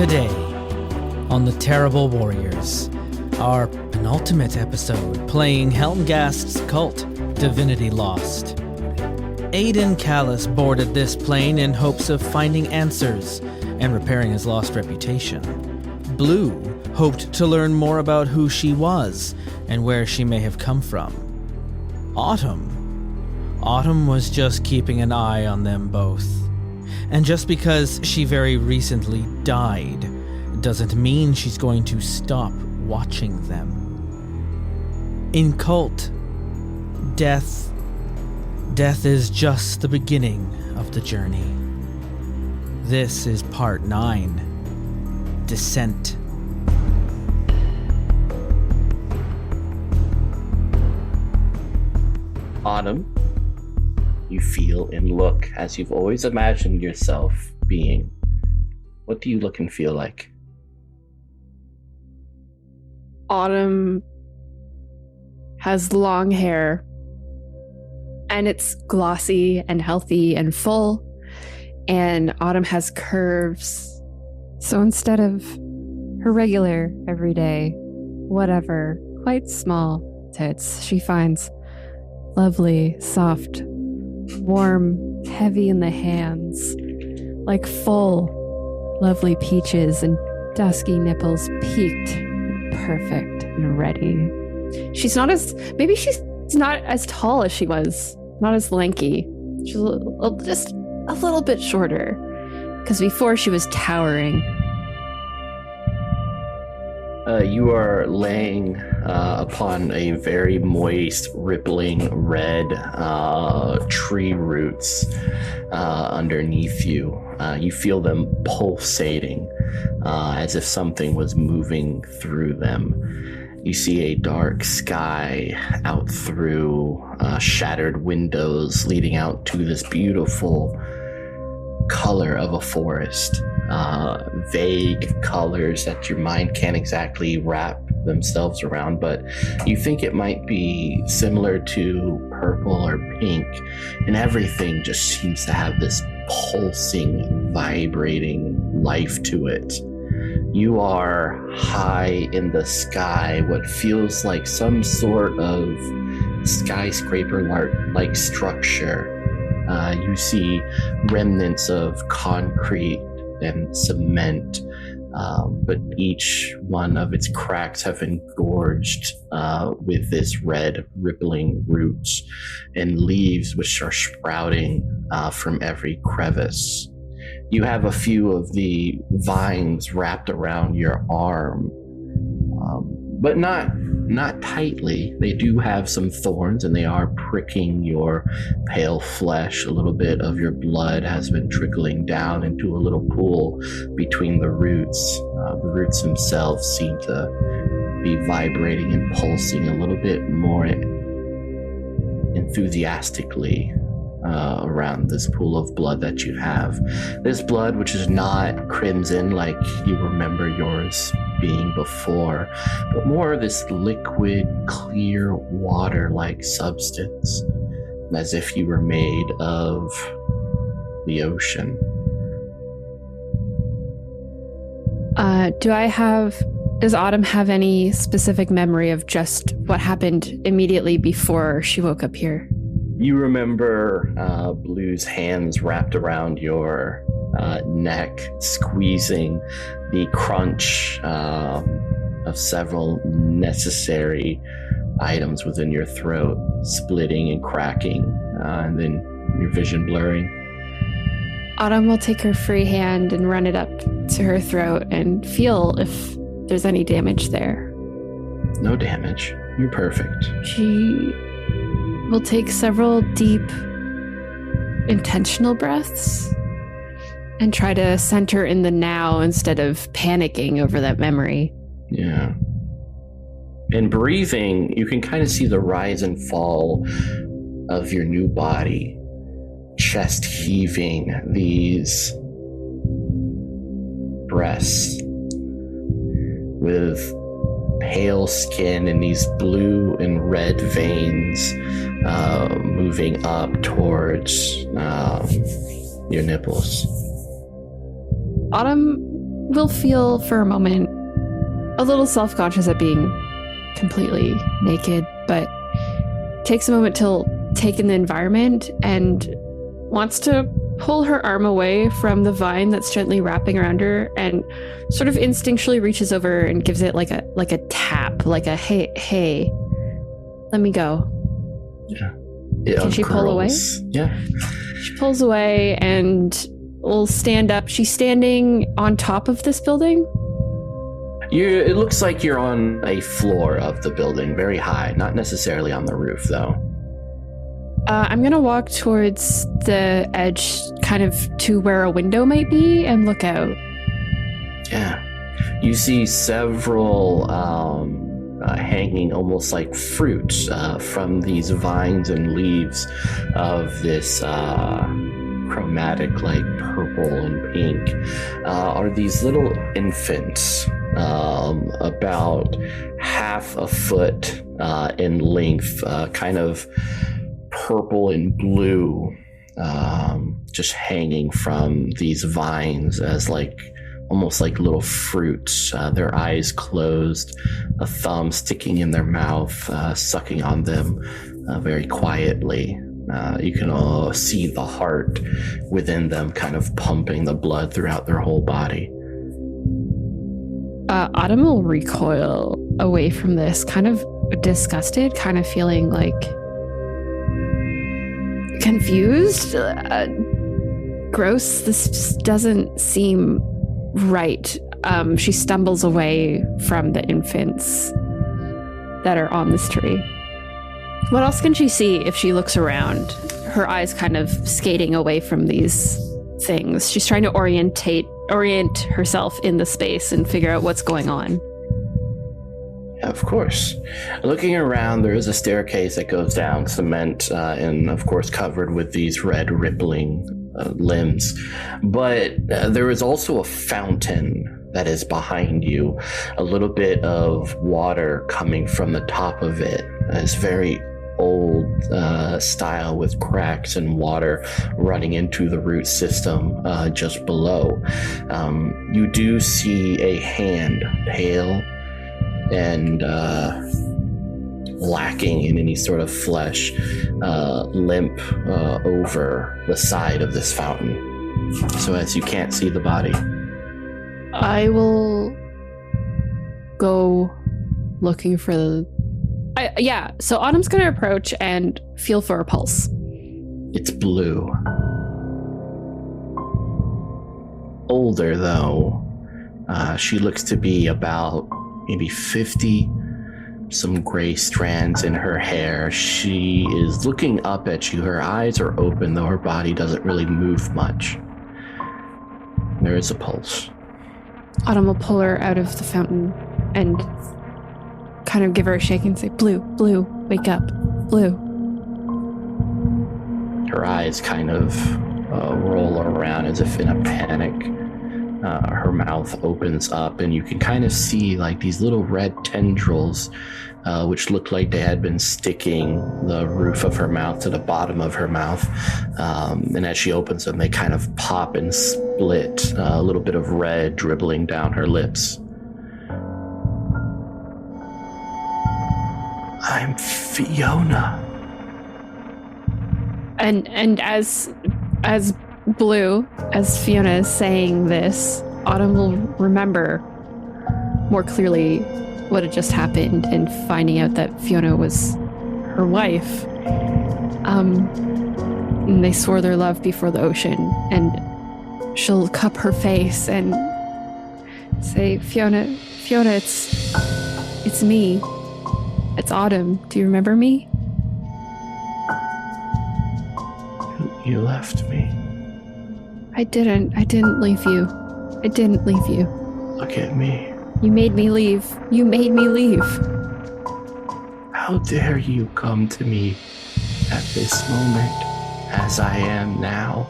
Today, on The Terrible Warriors, our penultimate episode playing Helmgast's Kult, Divinity Lost. Aiden Callis boarded this plane in hopes of finding answers and repairing his lost reputation. Blue hoped to learn more about who she was and where she may have come from. Autumn was just keeping an eye on them both. And just because she very recently died doesn't mean she's going to stop watching them. In Kult, death is just the beginning of the journey. This is part 9, Descent. Autumn, you feel and look as you've always imagined yourself being. What do you look and feel like? Autumn has long hair, and it's glossy and healthy and full, and Autumn has curves. So instead of her regular, everyday, whatever, quite small tits, she finds lovely, soft, warm, heavy in the hands, like full, lovely peaches and dusky nipples peaked, perfect and ready. She's not as tall as she was, not as lanky. She's just a little bit shorter, because before she was towering. You are laying upon a very moist, rippling red tree roots underneath you. You feel them pulsating as if something was moving through them. You see a dark sky out through shattered windows leading out to this beautiful color of a forest. Vague colors that your mind can't exactly wrap themselves around, but you think it might be similar to purple or pink, and everything just seems to have this pulsing, vibrating life to it. You are high in the sky, what feels like some sort of skyscraper-like structure. You see remnants of concrete and cement, but each one of its cracks have engorged with this red rippling roots and leaves which are sprouting from every crevice. You have a few of the vines wrapped around your arm, but not tightly. They do have some thorns, and they are pricking your pale flesh. A little bit of your blood has been trickling down into a little pool between the roots. The roots themselves seem to be vibrating and pulsing a little bit more enthusiastically around this pool of blood that you have. This blood, which is not crimson like you remember yours being before, but more of this liquid, clear, water-like substance, as if you were made of the ocean. Does Autumn have any specific memory of just what happened immediately before she woke up here? You remember Blue's hands wrapped around your neck, squeezing the crunch of several necessary items within your throat, splitting and cracking, and then your vision blurring. Autumn will take her free hand and run it up to her throat and feel if there's any damage there. No damage. You're perfect. She will take several deep, intentional breaths and try to center in the now instead of panicking over that memory. Yeah. And breathing, you can kind of see the rise and fall of your new body. Chest heaving, these breasts with pale skin and these blue and red veins moving up towards your nipples. Autumn will feel for a moment a little self-conscious at being completely naked, but takes a moment to take in the environment and wants to pull her arm away from the vine that's gently wrapping around her and sort of instinctually reaches over and gives it like a tap, like a hey, let me go. Yeah. Can she pull away? Yeah. She pulls away and will stand up. She's standing on top of this building. It looks like you're on a floor of the building, very high, not necessarily on the roof, though. I'm going to walk towards the edge, kind of to where a window might be, and look out. Yeah. You see several hanging almost like fruit from these vines and leaves of this chromatic, like purple and pink, are these little infants. About half a foot in length, kind of purple and blue, just hanging from these vines as like almost like little fruits, their eyes closed, a thumb sticking in their mouth, sucking on them very quietly. You can all see the heart within them kind of pumping the blood throughout their whole body. Autumn will recoil away from this, kind of disgusted, kind of feeling like confused, gross. This just doesn't seem right. She stumbles away from the infants that are on this tree. What else can she see if she looks around? Her eyes kind of skating away from these things. She's trying to orient herself in the space and figure out what's going on. Yeah, of course. Looking around, there is a staircase that goes down, cement, and of course covered with these red rippling limbs. But there is also a fountain that is behind you. A little bit of water coming from the top of it. It's very old style with cracks and water running into the root system just below. You do see a hand, pale and lacking in any sort of flesh, limp over the side of this fountain, so as you can't see the body. I will go looking for the... so Autumn's going to approach and feel for a pulse. It's blue. Older, though. She looks to be about maybe 50. Some gray strands in her hair. She is looking up at you. Her eyes are open, though her body doesn't really move much. There is a pulse. Autumn will pull her out of the fountain and kind of give her a shake and say, Blue, Blue, wake up, Blue. Her eyes kind of roll around as if in a panic. Her mouth opens up and you can kind of see like these little red tendrils, which look like they had been sticking the roof of her mouth to the bottom of her mouth. And as she opens them, they kind of pop and split, a little bit of red dribbling down her lips. I'm Fiona. And as Blue, as Fiona is saying this, Autumn will remember more clearly what had just happened and finding out that Fiona was her wife. And they swore their love before the ocean, and she'll cup her face and say, Fiona, it's me. It's Autumn. Do you remember me? You left me. I didn't leave you. I didn't leave you. Look at me. You made me leave. You made me leave. How dare you come to me at this moment as I am now,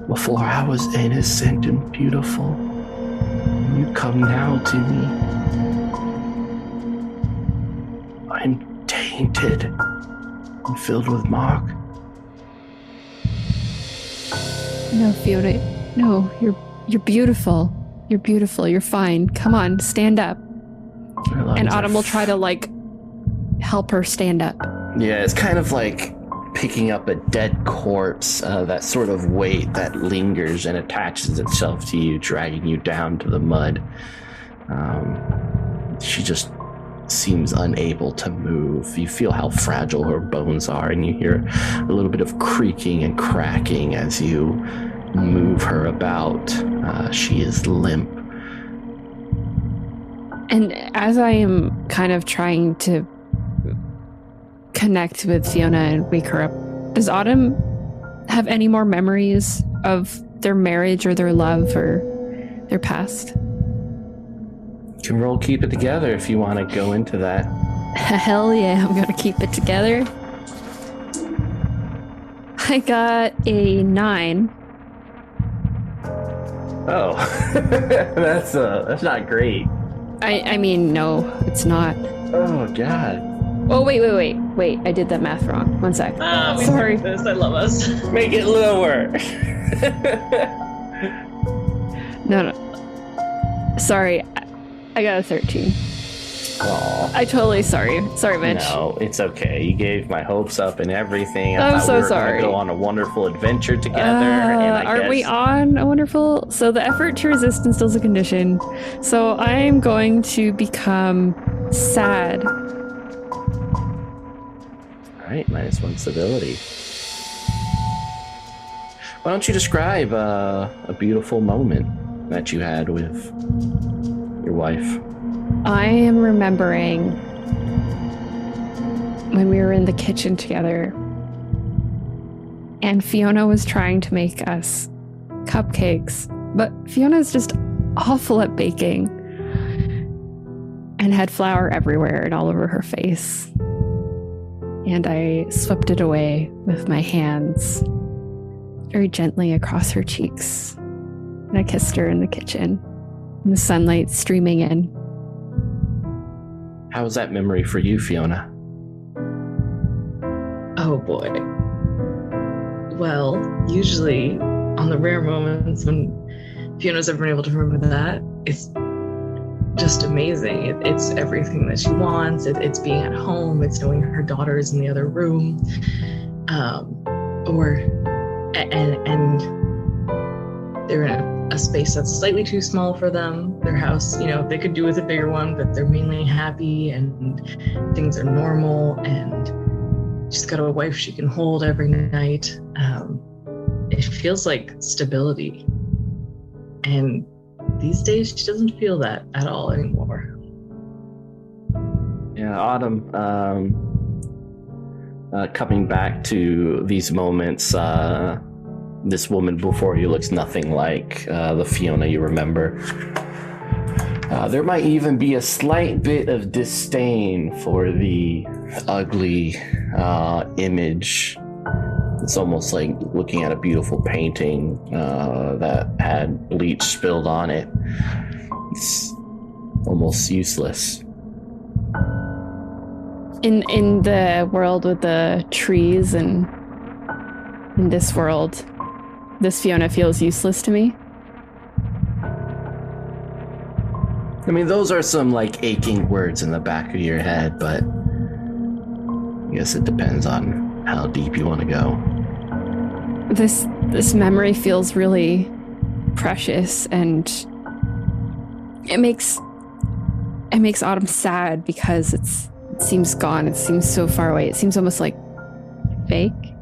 before I was innocent and beautiful. You come now to me. I'm tainted and filled with mark. No, Fiona, No, you're beautiful. You're beautiful. You're fine. Come on, stand up. And Autumn will try to, like, help her stand up. Yeah, it's kind of like picking up a dead corpse, that sort of weight that lingers and attaches itself to you, dragging you down to the mud. She just seems unable to move. You feel how fragile her bones are, and you hear a little bit of creaking and cracking as you move her about. She is limp. And as I am kind of trying to connect with Fiona and wake her up, does Autumn have any more memories of their marriage or their love or their past? You can roll keep it together if you want to go into that. Hell yeah, I'm gonna keep it together. I got a 9. Oh, that's not great. I mean, no, it's not. Oh, God. Oh, wait. I did that math wrong. One sec. Sorry. This. I love us. Make it lower. No. Sorry. I got a 13. Aw. I totally sorry. Sorry, Mitch. No, it's okay. You gave my hopes up and everything. I'm thought so we were sorry. Gonna go on a wonderful adventure together. And Aren't we on a wonderful? So the effort to resist instills a condition. So I'm going to become sad. All right, -1 stability. Why don't you describe a beautiful moment that you had with your wife? I am remembering when we were in the kitchen together and Fiona was trying to make us cupcakes, but Fiona's just awful at baking and had flour everywhere and all over her face. And I swept it away with my hands very gently across her cheeks. And I kissed her in the kitchen, and the sunlight streaming in. How was that memory for you, Fiona? Oh boy. Well, usually on the rare moments when Fiona's ever been able to remember that, it's just amazing. It's everything that she wants. It's being at home. It's knowing her daughter's in the other room, and they're in a space that's slightly too small for them. Their house, they could do with a bigger one, but they're mainly happy and things are normal. And she's got a wife she can hold every night. It feels like stability, and these days, she doesn't feel that at all anymore. Yeah, Autumn, coming back to these moments, this woman before you looks nothing like the Fiona you remember. There might even be a slight bit of disdain for the ugly image. It's almost like looking at a beautiful painting that had bleach spilled on it. It's almost useless. In the world with the trees and in this world, this Fiona feels useless to me. I mean, those are some like aching words in the back of your head, but I guess it depends on how deep you want to go. This memory feels really precious, and it makes Autumn sad because it seems gone. It seems so far away. It seems almost like fake.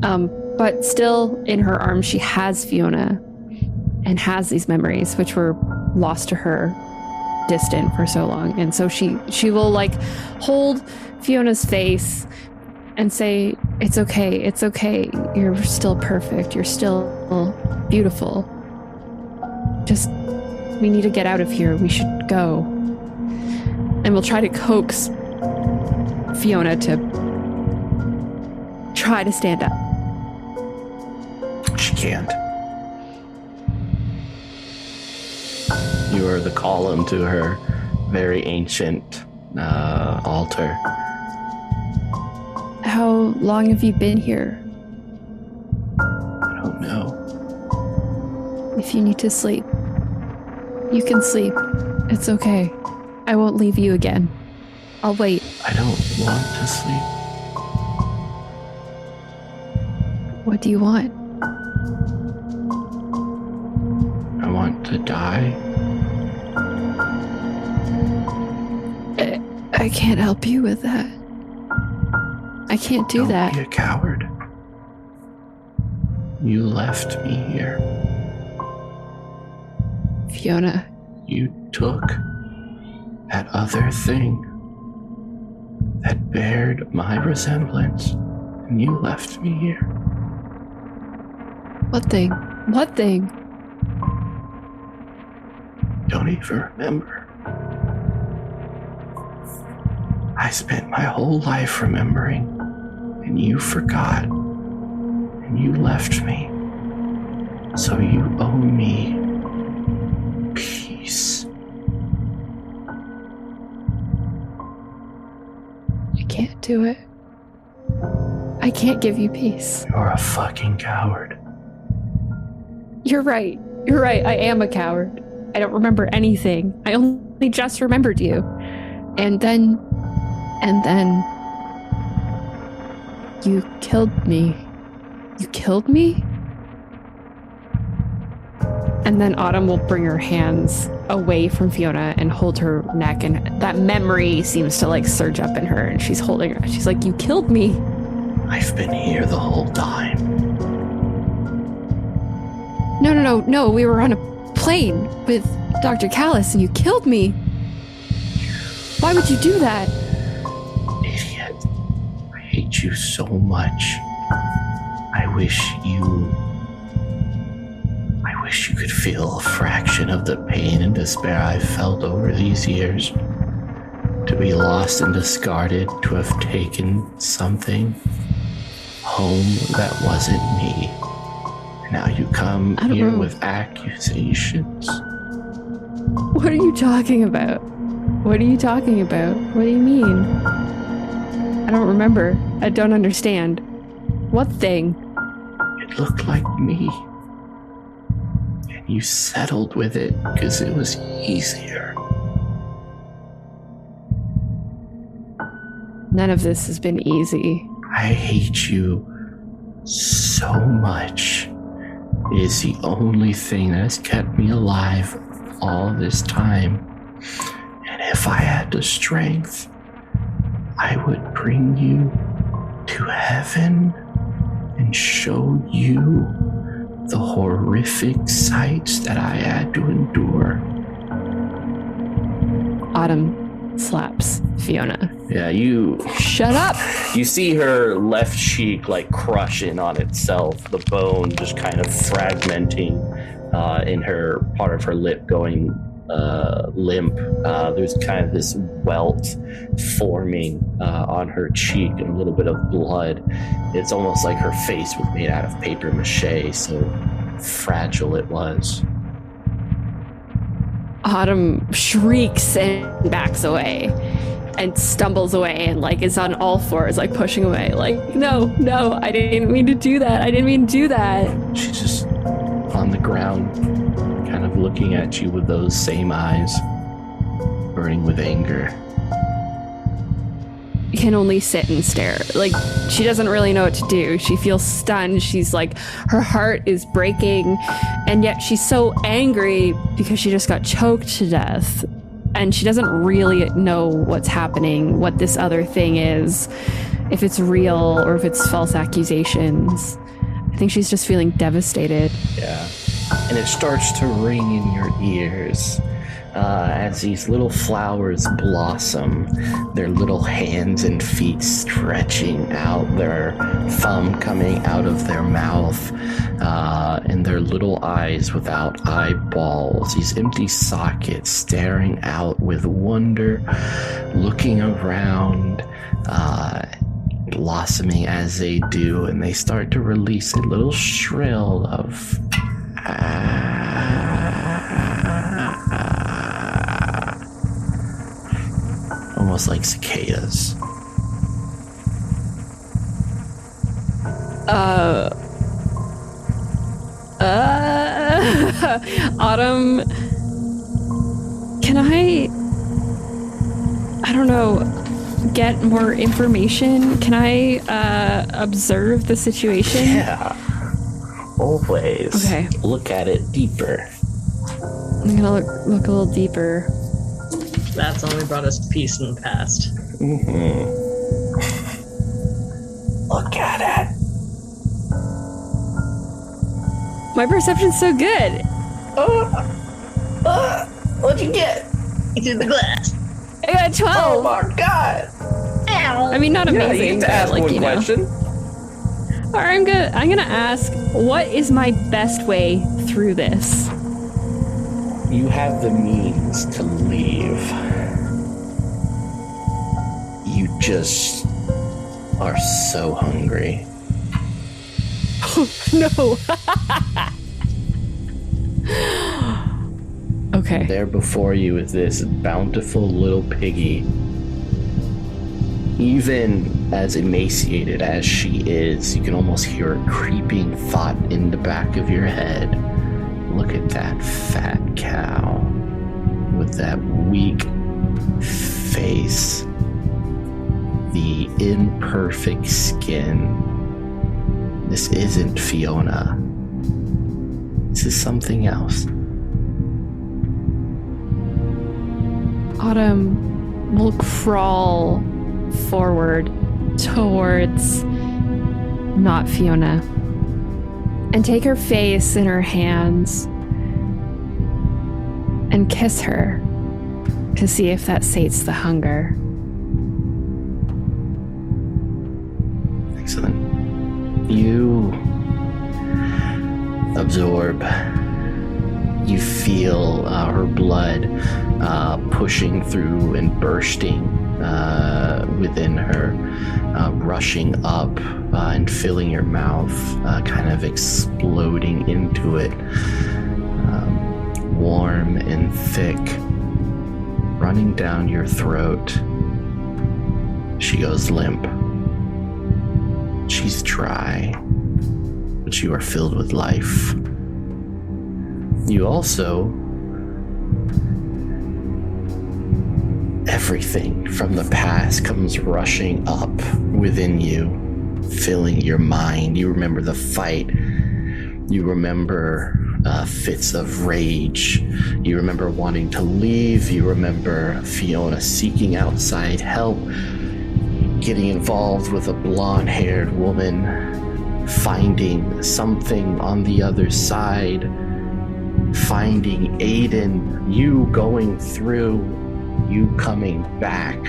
But still, in her arms, she has Fiona and has these memories, which were lost to her, distant for so long. And so she will like hold Fiona's face and say, it's okay, you're still perfect, you're still beautiful. Just, we need to get out of here, we should go. And we'll try to coax Fiona to try to stand up. She can't. You are the column to her very ancient altar. How long have you been here? I don't know. If you need to sleep, you can sleep. It's okay. I won't leave you again. I'll wait. I don't want to sleep. What do you want? I want to die. I can't help you with that. I can't do that. Don't be a coward. You left me here. Fiona. You took that other thing that bared my resemblance, and you left me here. What thing? What thing? Don't even remember. I spent my whole life remembering, and you forgot, and you left me. So you owe me peace. I can't do it. I can't give you peace. You're a fucking coward. You're right. You're right. I am a coward. I don't remember anything. I only just remembered you. And then you killed me. You killed me? And then Autumn will bring her hands away from Fiona and hold her neck, and that memory seems to like surge up in her, and she's holding her. She's like, you killed me. I've been here the whole time. No. We were on a plane with Dr. Callis and you killed me. Why would you do that? Idiot. I hate you so much. I wish you could feel a fraction of the pain and despair I've felt over these years. To be lost and discarded, to have taken something home that wasn't me. And now you come here with accusations. What are you talking about? What are you talking about? What do you mean? I don't remember. I don't understand. What thing? It looked like me. And you settled with it because it was easier. None of this has been easy. I hate you so much. It is the only thing that has kept me alive all this time. And if I had the strength, I would bring you to heaven and show you the horrific sights that I had to endure. Autumn slaps Fiona. Yeah, you... Shut up! You see her left cheek like crush in on itself, the bone just kind of fragmenting in her part of her lip going limp. There's kind of this welt forming on her cheek and a little bit of blood. It's almost like her face was made out of paper mache, so fragile it was. Autumn shrieks and backs away and stumbles away and like is on all fours, like pushing away, like, no, I didn't mean to do that. She's just on the ground, kind of looking at you with those same eyes, burning with anger. Can only sit and stare. Like, she doesn't really know what to do. She feels stunned. She's like, her heart is breaking, and yet she's so angry because she just got choked to death. And she doesn't really know what's happening, what this other thing is, if it's real or if it's false accusations. I think she's just feeling devastated. Yeah. And it starts to ring in your ears as these little flowers blossom, their little hands and feet stretching out, their thumb coming out of their mouth, and their little eyes without eyeballs, these empty sockets staring out with wonder, looking around, blossoming as they do, and they start to release a little shrill of almost like cicadas. Autumn, can I don't know, get more information? Can I observe the situation? Yeah. Always. Okay. Look at it deeper. I'm gonna look a little deeper. That's only brought us peace in the past. Mm-hmm. Look at it. My perception's so good. What'd you get? Into the glass. I got 12. Oh my god. I mean, not Yeah, amazing. you get to but, ask like, one you know. question. All right, I'm gonna ask, what is my best way through this? You have the means to leave. You just are so hungry. No. Okay. There before you is this bountiful little piggy. Even as emaciated as she is, you can almost hear a creeping thought in the back of your head. Look at that fat cow with that weak face, the imperfect skin. This isn't Fiona. This is something else. Autumn will crawl forward towards not Fiona and take her face in her hands and kiss her to see if that sates the hunger. Excellent. You absorb. You feel her blood pushing through and bursting within her, rushing up and filling your mouth, kind of exploding into it, warm and thick, running down your throat. She goes limp. She's dry, but you are filled with life. You also... everything from the past comes rushing up within you, filling your mind. You remember the fight. You remember fits of rage. You remember wanting to leave. You remember Fiona seeking outside help, getting involved with a blonde-haired woman, finding something on the other side, finding Aiden, you going through, you coming back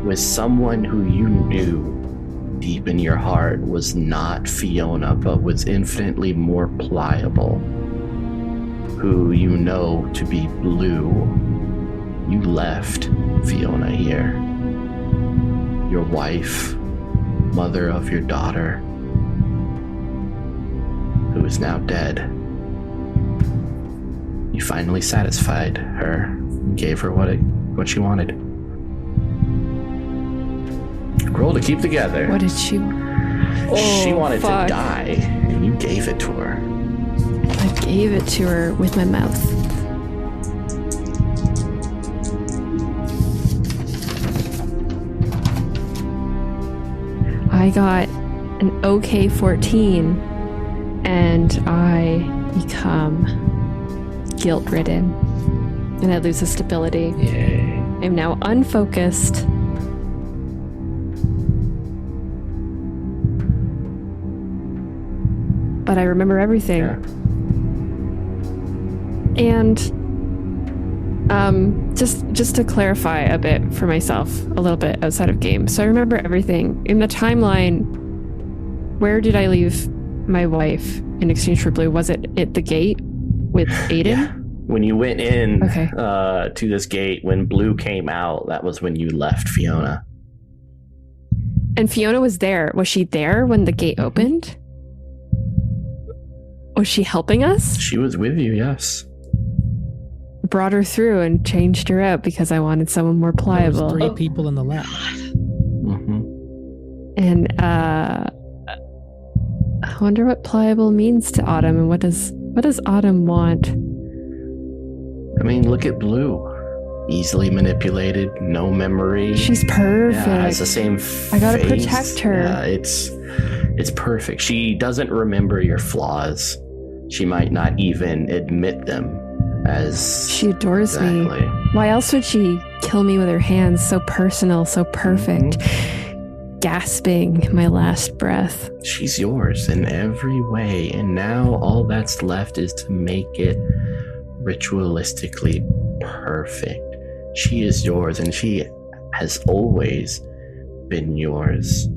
with someone who you knew deep in your heart was not Fiona, but was infinitely more pliable, who you know to be Blue. You left Fiona here. Your wife, mother of your daughter, who is now dead. You finally satisfied her, gave her what she wanted. Roll to keep together. What did she? She wanted fuck. to die, and you gave it to her. I gave it to her with my mouth. I got an OK 14, and I become guilt-ridden, and I lose the stability. Yay. I'm now unfocused. But I remember everything. Yeah. And just to clarify a bit for myself, a little bit outside of game. So I remember everything. In the timeline, where did I leave my wife in exchange for Blue? Was it at the gate with Aiden? Yeah. When you went in Okay. to this gate, when Blue came out, that was when you left Fiona. And Fiona was there. Was she there when the gate opened? Was she helping us? She was with you, yes. Brought her through and changed her out because I wanted someone more There pliable. was 3 people in the lab. Mm-hmm. And I wonder what pliable means to Autumn, and what does What does Autumn want? I mean, look at Blue. Easily manipulated, no memory. She's perfect. Yeah, has the same I gotta face. protect her. Yeah, it's perfect. She doesn't remember your flaws. She might not even admit them as She adores me. Why else would she kill me with her hands? So personal, so perfect. Gasping my last breath. She's yours in every way, and now all that's left is to make it ritualistically perfect. She is yours, and she has always been yours.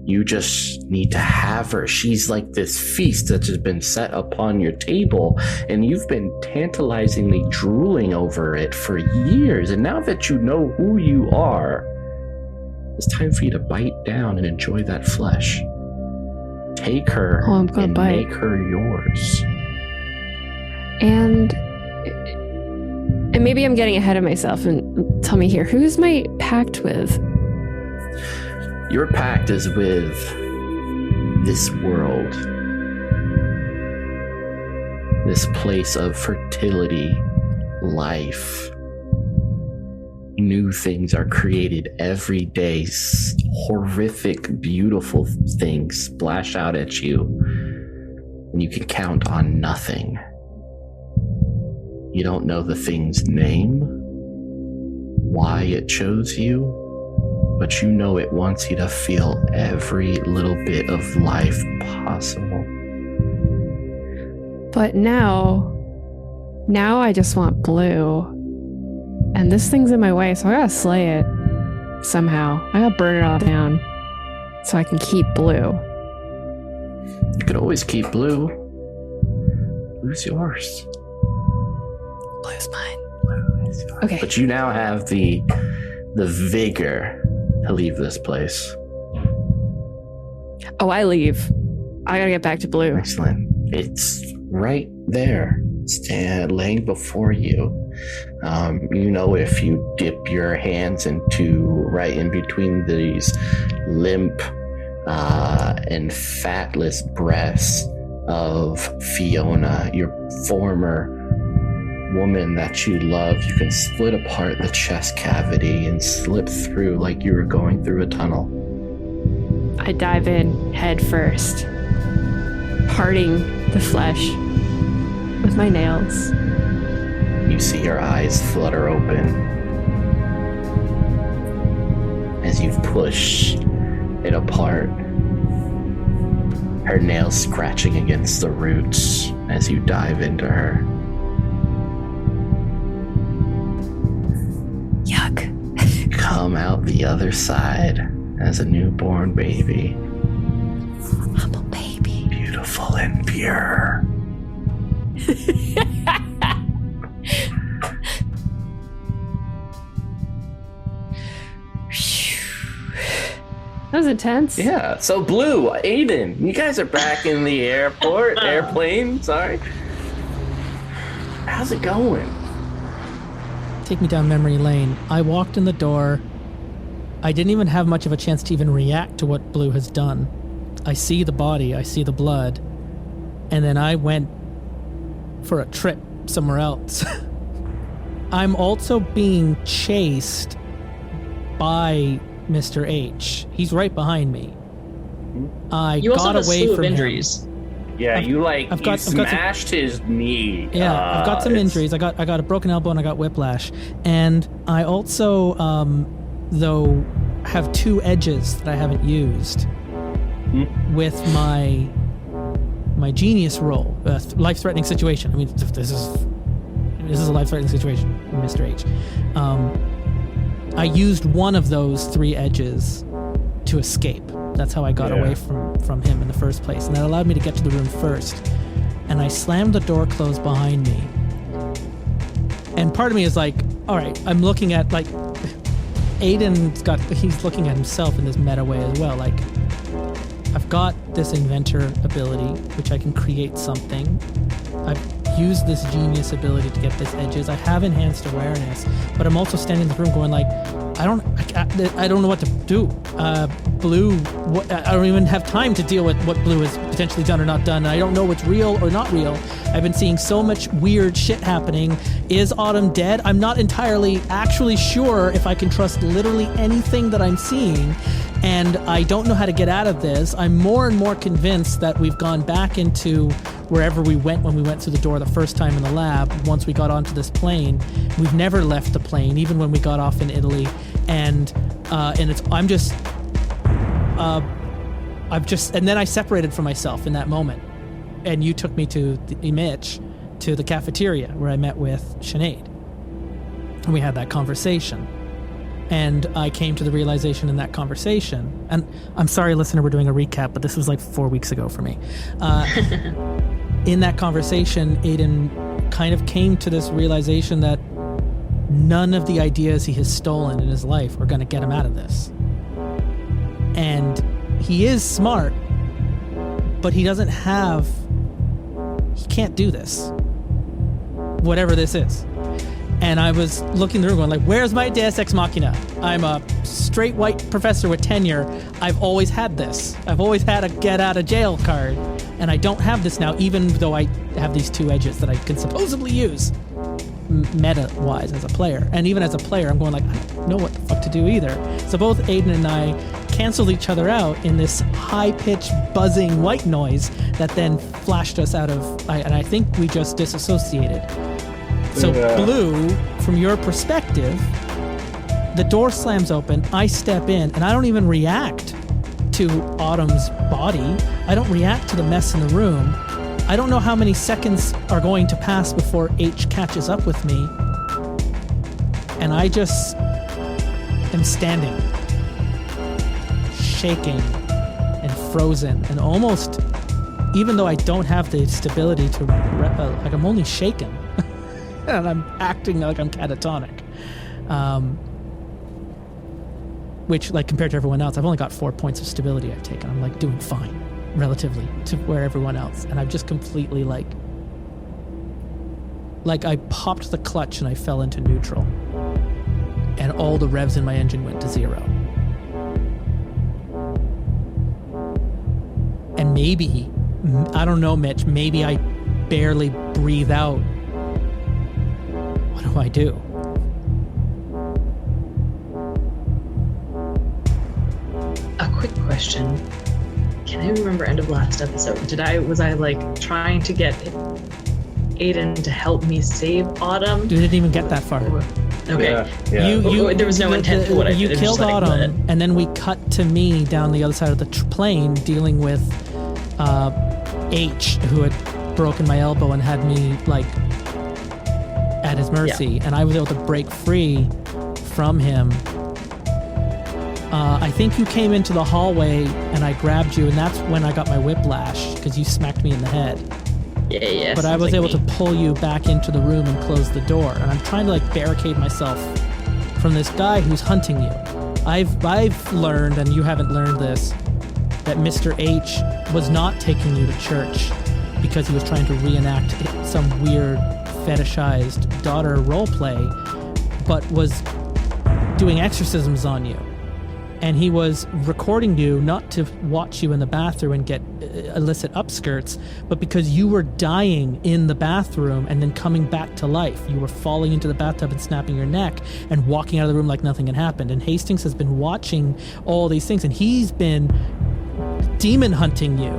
You just need to have her. She's like this feast that has been set upon your table, and you've been tantalizingly drooling over it for years. And now that you know who you are, it's time for you to bite down and enjoy that flesh. Take her and make her yours. And maybe I'm getting ahead of myself, and tell me here, who's my pact with? Your pact is with this world. This place of fertility, life. New things are created every day. Horrific, beautiful things splash out at you, and you can count on nothing. You don't know the thing's name, why it chose you, but you know it wants you to feel every little bit of life possible. But now I just want Blue. And this thing's in my way, so I gotta slay it somehow. I gotta burn it all down so I can keep Blue. You could always keep Blue. Blue's yours. Blue's mine. Blue is yours. Okay. But you now have the vigor to leave this place. Oh, I leave. I gotta get back to Blue. Excellent. It's right there, laying before you. You know, if you dip your hands into right in between these limp and fatless breasts of Fiona, your former woman that you love, you can split apart the chest cavity and slip through like you were going through a tunnel. I dive in head first, parting the flesh with my nails. You see her eyes flutter open as you push it apart. Her nails scratching against the roots as you dive into her. Yuck. Come out the other side as a newborn baby. I'm a baby. Beautiful and pure. That was intense. Yeah, so Blue, Aiden, you guys are back in the airplane, sorry. How's it going? Take me down memory lane. I walked in the door. I didn't even have much of a chance to even react to what Blue has done. I see the body, I see the blood, and then I went for a trip somewhere else. I'm also being chased by Mr. H. He's right behind me. You also got have a away slew from of injuries. Yeah, I've you got smashed his knee. Yeah, I've got some injuries. I got a broken elbow and I got whiplash. And I also, though, have 2 edges that I haven't used with my genius roll, life-threatening situation. I mean, this is a life-threatening situation, Mr. H. I used one of those 3 edges to escape. That's how I got away from him in the first place. And that allowed me to get to the room first. And I slammed the door closed behind me. And part of me is like, all right, I'm looking at, like, he's looking at himself in this meta way as well. Like, I've got this inventor ability, which I can create something. I've used this genius ability to get this edges. I have enhanced awareness, but I'm also standing in the room going like, I I don't know what to do. Blue, I don't even have time to deal with what Blue has potentially done or not done. I don't know what's real or not real. I've been seeing so much weird shit happening. Is Autumn dead? I'm not entirely actually sure if I can trust literally anything that I'm seeing, and I don't know how to get out of this. I'm more and more convinced that we've gone back into wherever we went when we went through the door the first time in the lab. Once we got onto this plane, we've never left the plane, even when we got off in Italy. And and then I separated from myself in that moment. And you took me to Mitch, to the cafeteria where I met with Sinead. And we had that conversation. And I came to the realization in that conversation, and I'm sorry, listener, we're doing a recap, but this was like 4 weeks ago for me. In that conversation, Aiden kind of came to this realization that none of the ideas he has stolen in his life are going to get him out of this. And he is smart, but he can't do this. Whatever this is. And I was looking through going like, where's my Deus Ex Machina? I'm a straight white professor with tenure. I've always had this. I've always had a get out of jail card. And I don't have this now, even though I have these two edges that I can supposedly use meta-wise as a player. And even as a player, I'm going like, I don't know what the fuck to do either. So both Aiden and I canceled each other out in this high-pitched buzzing white noise that then flashed us out of, and I think we just disassociated. So Blue, from your perspective, the door slams open, I step in, and I don't even react to Autumn's body. I don't react to the mess in the room. I don't know how many seconds are going to pass before H catches up with me. And I just am standing, shaking and frozen, and almost, even though I don't have the stability to, like I'm only shaken. And I'm acting like I'm catatonic. Which, like, compared to everyone else, I've only got 4 points of stability I've taken. I'm, like, doing fine, relatively, to where everyone else. And I've just completely, like I popped the clutch and I fell into neutral. And all the revs in my engine went to 0. And maybe, I don't know, Mitch, maybe I barely breathe out. What do I do? A quick question. Can I remember end of last episode? Was I like trying to get Aiden to help me save Autumn? You didn't even get that far. Okay. Yeah. There was no intent for what I did. You killed Autumn, and then we cut to me down the other side of the plane dealing with H, who had broken my elbow and had me like at his mercy, and I was able to break free from him. I think you came into the hallway and I grabbed you, and that's when I got my whiplash because you smacked me in the head. Yeah. But I was able to pull you back into the room and close the door, and I'm trying to like barricade myself from this guy who's hunting you. I've learned, and you haven't learned this, that Mr. H was not taking you to church because he was trying to reenact some weird fetishized daughter roleplay, but was doing exorcisms on you. And he was recording you not to watch you in the bathroom and get illicit upskirts, but because you were dying in the bathroom and then coming back to life. You were falling into the bathtub and snapping your neck and walking out of the room like nothing had happened. And Hastings has been watching all these things, and he's been demon hunting you.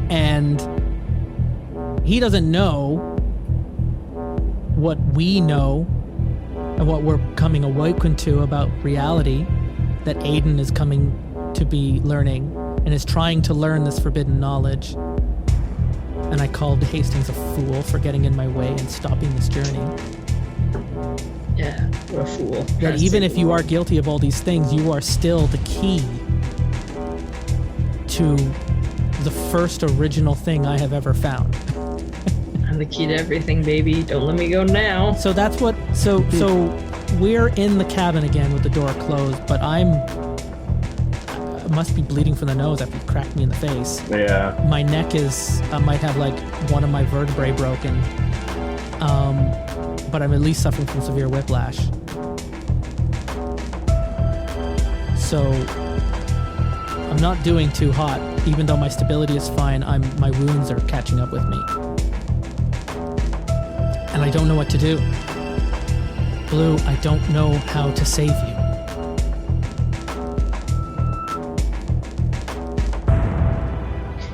And he doesn't know what we know and what we're coming awakened to about reality, that Aiden is coming to be learning and is trying to learn this forbidden knowledge. And I called Hastings a fool for getting in my way and stopping this journey. Yeah, what a fool. That even if you are guilty of all these things, you are still the key to the first original thing I have ever found. I'm the key to everything, baby. Don't let me go now. So that's what. So we're in the cabin again with the door closed, but I must be bleeding from the nose after you cracked me in the face. Yeah. My neck is. I might have like one of my vertebrae broken. But I'm at least suffering from severe whiplash. So I'm not doing too hot. Even though my stability is fine, my wounds are catching up with me. And I don't know what to do. Blue, I don't know how to save you.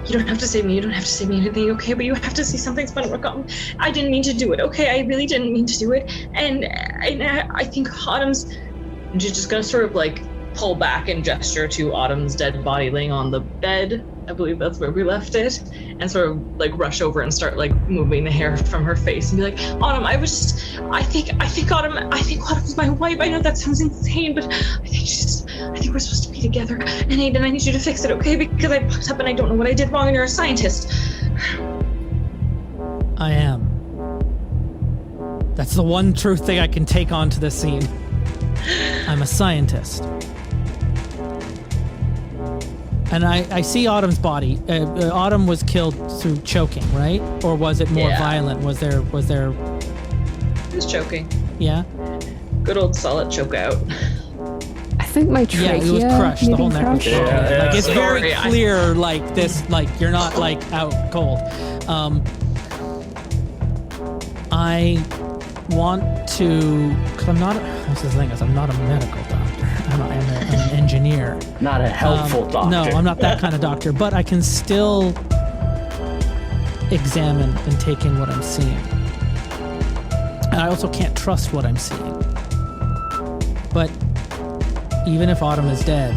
You don't have to save me. You don't have to save me anything, okay? But you have to see something's been wrong. I didn't mean to do it, okay? I really didn't mean to do it. And I think Autumn's... And she's just gonna sort of like pull back and gesture to Autumn's dead body laying on the bed. I believe that's where we left it. And sort of like rush over and start like moving the hair from her face and be like, Autumn, I think Autumn's my wife. I know that sounds insane, but I think we're supposed to be together. And Aiden, I need you to fix it, okay? Because I fucked up and I don't know what I did wrong and you're a scientist. I am. That's the one true thing I can take onto this scene. I'm a scientist. And I see Autumn's body. Autumn was killed through choking, right? Or was it more violent? Was there? It was choking. Yeah? Good old solid choke out. I think my trachea. Yeah, it was crushed. The whole neck was crushed. Yeah. Like, it's very clear, like, this, like, you're not, like, out cold. I want to, because I'm not, that's the thing is, I'm not a medical doctor. I'm an engineer. Not a helpful doctor. No, I'm not that kind of doctor, but I can still examine and take in what I'm seeing. And I also can't trust what I'm seeing. But even if Autumn is dead,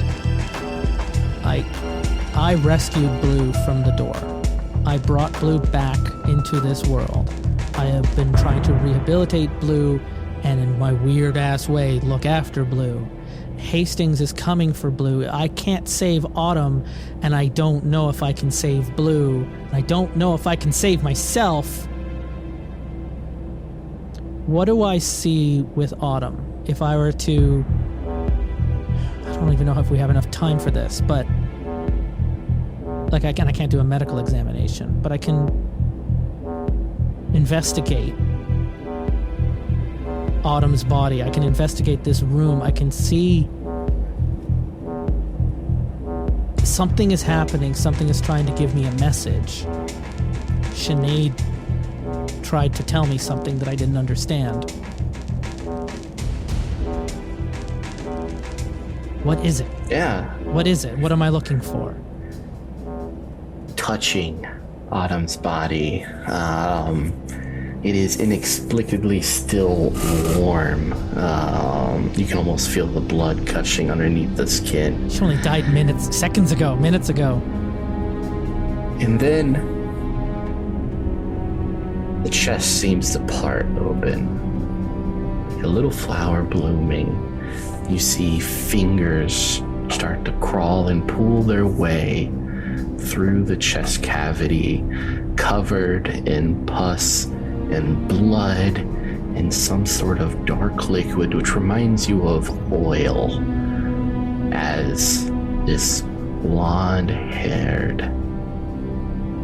I rescued Blue from the door. I brought Blue back into this world. I have been trying to rehabilitate Blue and in my weird ass way look after Blue. Hastings is coming for Blue. I can't save Autumn, and I don't know if I can save Blue. And I don't know if I can save myself. What do I see with Autumn? If I were to... I don't even know if we have enough time for this, but... Like, I can't do a medical examination, but I can investigate Autumn's body. I can investigate this room. I can see something is happening. Something is trying to give me a message. Sinead tried to tell me something that I didn't understand. What is it? Yeah. What is it? What am I looking for? Touching Autumn's body. It is inexplicably still warm. You can almost feel the blood gushing underneath the skin. She only died minutes ago. And then the chest seems to part open. A little flower blooming. You see fingers start to crawl and pull their way through the chest cavity, covered in pus and blood and some sort of dark liquid which reminds you of oil, as this blonde-haired,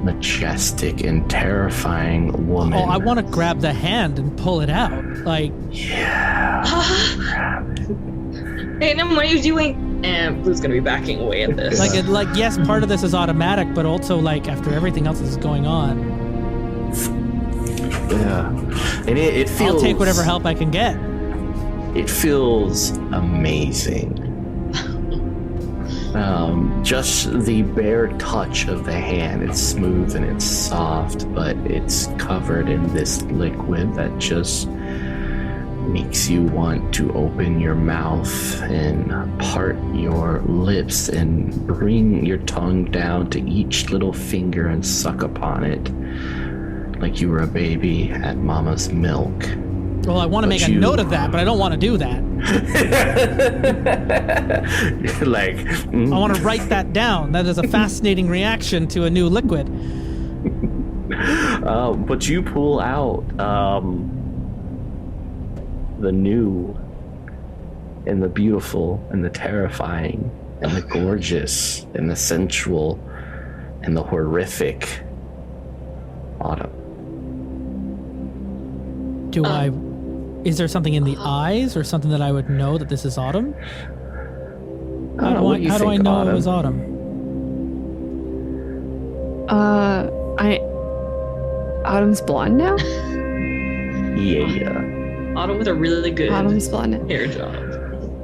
majestic and terrifying woman. Oh, I want to grab the hand and pull it out. Like, yeah. Grab it. Aiden, what are you doing? And Blue's gonna be backing away at this. Yes, part of this is automatic, but also, like, after everything else is going on, yeah, and it feels... I'll take whatever help I can get. It feels amazing. Just the bare touch of the hand, it's smooth and it's soft, but it's covered in this liquid that just makes you want to open your mouth and part your lips and bring your tongue down to each little finger and suck upon it like you were a baby at mama's milk. Well, I want to make a note of that, but I don't want to do that. I want to write that down. That is a fascinating reaction to a new liquid. But you pull out the new and the beautiful and the terrifying and the gorgeous and the sensual and the horrific Autumn. Is there something in the eyes or something that I would know that this is Autumn? How do I know it was Autumn? Autumn's blonde now? Yeah. Autumn with a really good Autumn's blonde now. hair job.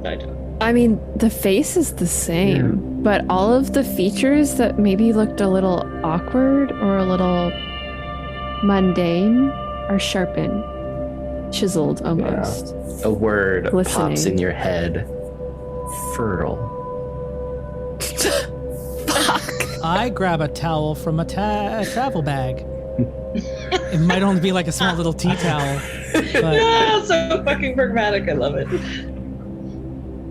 Eye job. I mean, the face is the same, but all of the features that maybe looked a little awkward or a little mundane are sharpened, chiseled almost. A word Glistening. pops in your head. Fertile. I grab a towel from a travel bag. It might only be like a small little tea towel. But... Yeah, so fucking pragmatic. I love it.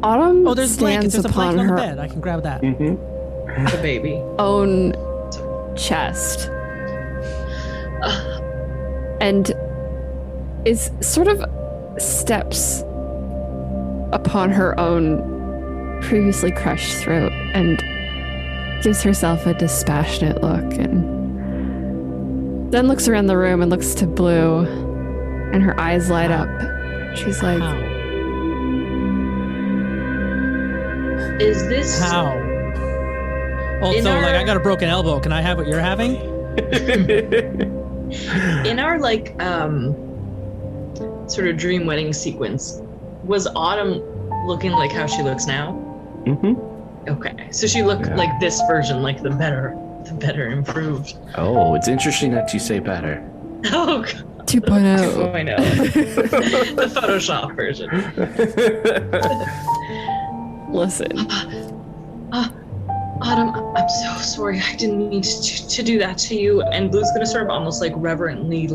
Autumn there's blankets. stands There's a upon blanket on the her bed. I can grab that. The baby. own chest and is sort of steps upon her own previously crushed throat and gives herself a dispassionate look, and then looks around the room and looks to Blue, and her eyes light up. She's like, How? Is this How? Also, I got a broken elbow. Can I have what you're having? in our sort of dream wedding sequence? Was Autumn looking like how she looks now? Mm-hmm. Okay, so she looked like this version, like the better improved. Oh, it's interesting that you say better. Oh, God. 2.0. I know. The Photoshop version. Listen. Autumn, I'm so sorry. I didn't mean to do that to you. And Blue's gonna sort of almost like reverently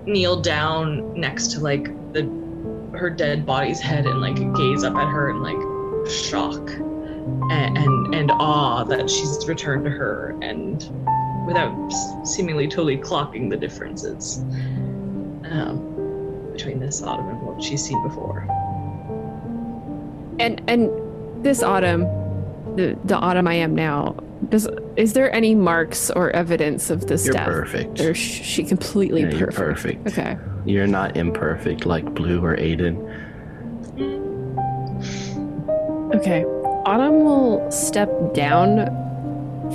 kneel down next to her dead body's head and gaze up at her in shock and awe that she's returned to her, and without seemingly totally clocking the differences between this Autumn and what she's seen before. And this Autumn, the Autumn I am now, is there any marks or evidence of this You're death? perfect. Or is she completely perfect? You're perfect. Okay. You're not imperfect like Blue or Aiden. Okay. Autumn will step down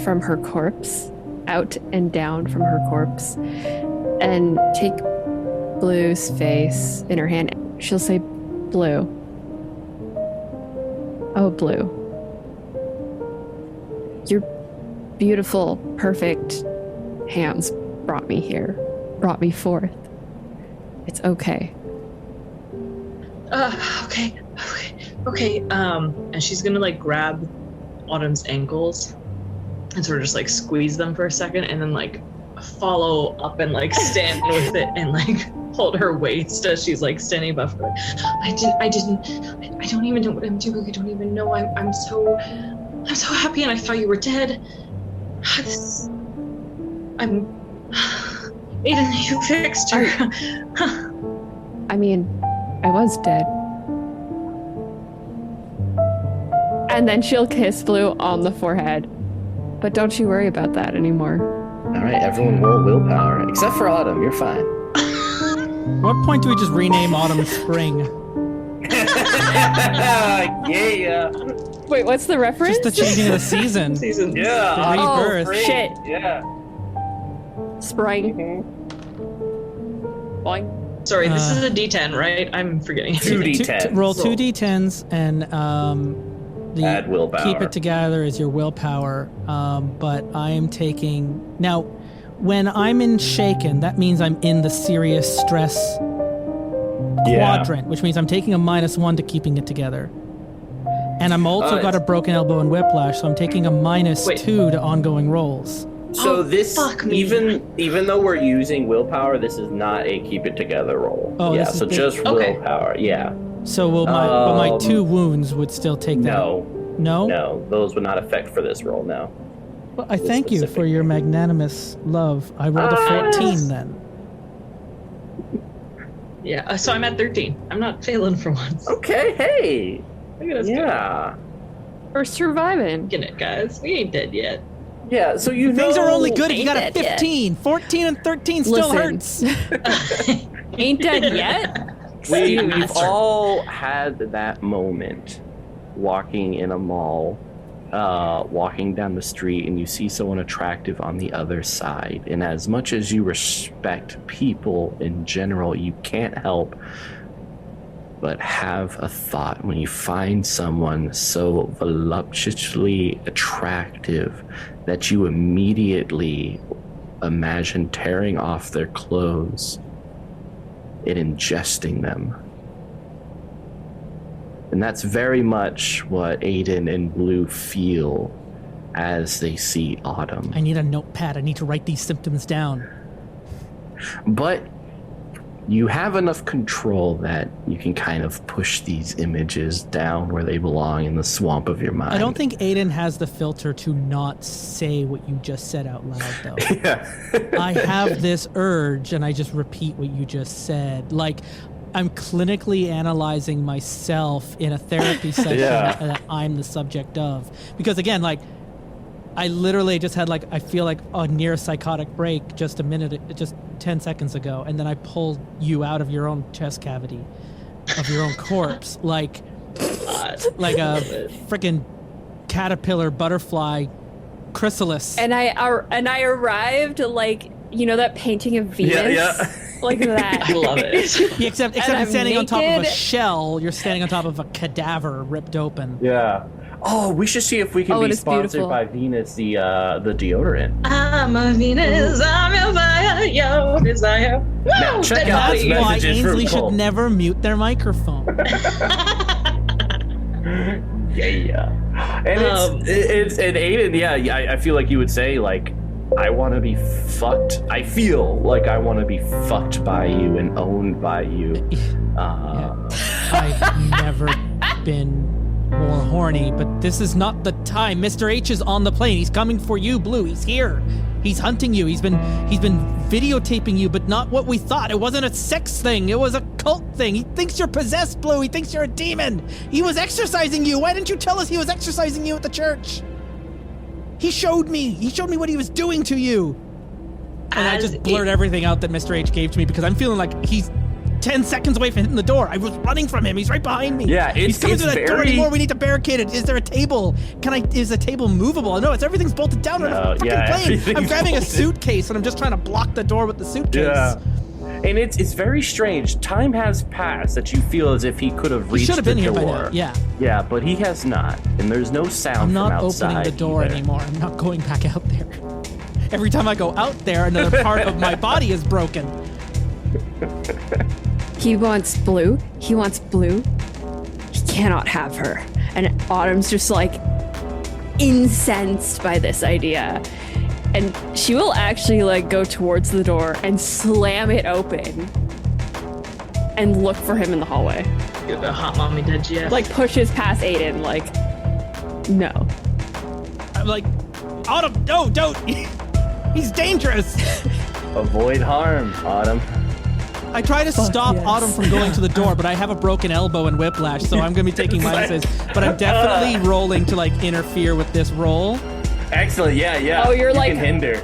from her corpse, out and down from her corpse, and take Blue's face in her hand. She'll say, Blue. Oh, Blue. Your beautiful, perfect hands brought me here, brought me forth. It's okay. Okay. And she's gonna grab Autumn's ankles and sort of just squeeze them for a second, and then follow up and stand with it and hold her waist as she's standing above her. I don't even know what I'm doing. I don't even know. I'm so happy, and I thought you were dead. Aiden, you fixed her. I mean, I was dead. And then she'll kiss Blue on the forehead. But don't you worry about that anymore. All right, everyone roll willpower. Except for Autumn, you're fine. What point do we just rename Autumn Spring? Yeah. Wait, what's the reference? Just the changing of the season. Yeah. The rebirth. Oh, shit. Yeah. Spring. Boing. Sorry, this is a D10, right? I'm forgetting. 2d10s. Roll 2 D10s and add willpower. Keep it together is your willpower. But I am taking now. When I'm in shaken, that means I'm in the serious stress quadrant, which means I'm taking a -1 to keeping it together. And I'm also got a broken elbow and whiplash, so I'm taking a -2 to ongoing rolls. So fuck me. even though we're using willpower, this is not a keep it together roll. Oh, yeah, this is so just willpower. Yeah. So will my 2 wounds would still take that? No. No? No, those would not affect for this roll, no. Well, I thank you for your magnanimous love. I rolled a 14 then. Yeah, so I'm at 13. I'm not failing for once. Okay, hey. Look at us Yeah. We're surviving. Get it, guys. We ain't dead yet. Yeah, so Things are only good if you got a Ain't dead 15. 14 and 13 still Listen. hurts. Ain't dead yet? We've all had that moment walking in a mall, walking down the street, and you see someone attractive on the other side. And as much as you respect people in general, you can't help but have a thought when you find someone so voluptuously attractive that you immediately imagine tearing off their clothes and ingesting them. And that's very much what Aiden and Blue feel as they see Autumn. I need a notepad. I need to write these symptoms down. But you have enough control that you can kind of push these images down where they belong in the swamp of your mind. I don't think Aiden has the filter to not say what you just said out loud, though. Yeah. I have this urge, and I just repeat what you just said. Like, I'm clinically analyzing myself in a therapy session that I'm the subject of. Because again, like, I literally just had I feel like a near psychotic break just 10 seconds ago. And then I pulled you out of your own chest cavity of your own corpse. Like a freaking caterpillar, butterfly, chrysalis. And I arrived that painting of Venus. Yeah. Like that. I love it. Yeah, except I'm standing on top of a shell. You're standing on top of a cadaver ripped open. Yeah. Oh, we should see if we can be sponsored beautiful. by Venus, the deodorant. I'm a Venus, I'm your fire, your desire. Now, Woo! check out That's these why messages from Ainslie should Kult. never mute their microphone. Yeah. And it's Aiden, I feel like you would say, like, I want to be fucked. I feel like I want to be fucked by you and owned by you. I've never been more horny, but this is not the time. Mr. H is on the plane. He's coming for you, Blue. He's here. He's hunting you. He's been videotaping you, but not what we thought. It wasn't a sex thing. It was a cult thing. He thinks you're possessed, Blue. He thinks you're a demon. He was exorcising you. Why didn't you tell us he was exorcising you at the church? He showed me what he was doing to you. And I just blurred everything out that Mr. H gave to me because I'm feeling like he's 10 seconds away from hitting the door. I was running from him. He's right behind me. Yeah, he's coming through that door anymore. We need to barricade it. Is there a table? Is the table movable? No, everything's bolted down. No, on a fucking plane. everything's I'm grabbing bolted. a suitcase and I'm just trying to block the door with the suitcase. Yeah. And it's very strange. Time has passed that you feel as if he could have reached He should have been the here door. by now. Yeah. Yeah, but he has not. And there's no sound I'm not from outside opening the door either. anymore. I'm not going back out there. Every time I go out there, another part of my body is broken. He wants Blue. He cannot have her. And Autumn's just incensed by this idea. And she will actually go towards the door and slam it open and look for him in the hallway. Give it a hot mommy dead GF. Pushes past Aiden, no. I'm like, Autumn, no, don't. He's dangerous. Avoid harm, Autumn. I try to stop yes. Autumn from going to the door, but I have a broken elbow and whiplash, so I'm going to be taking minuses. But I'm definitely rolling to interfere with this roll. Excellent, yeah. Oh, you're you can hinder,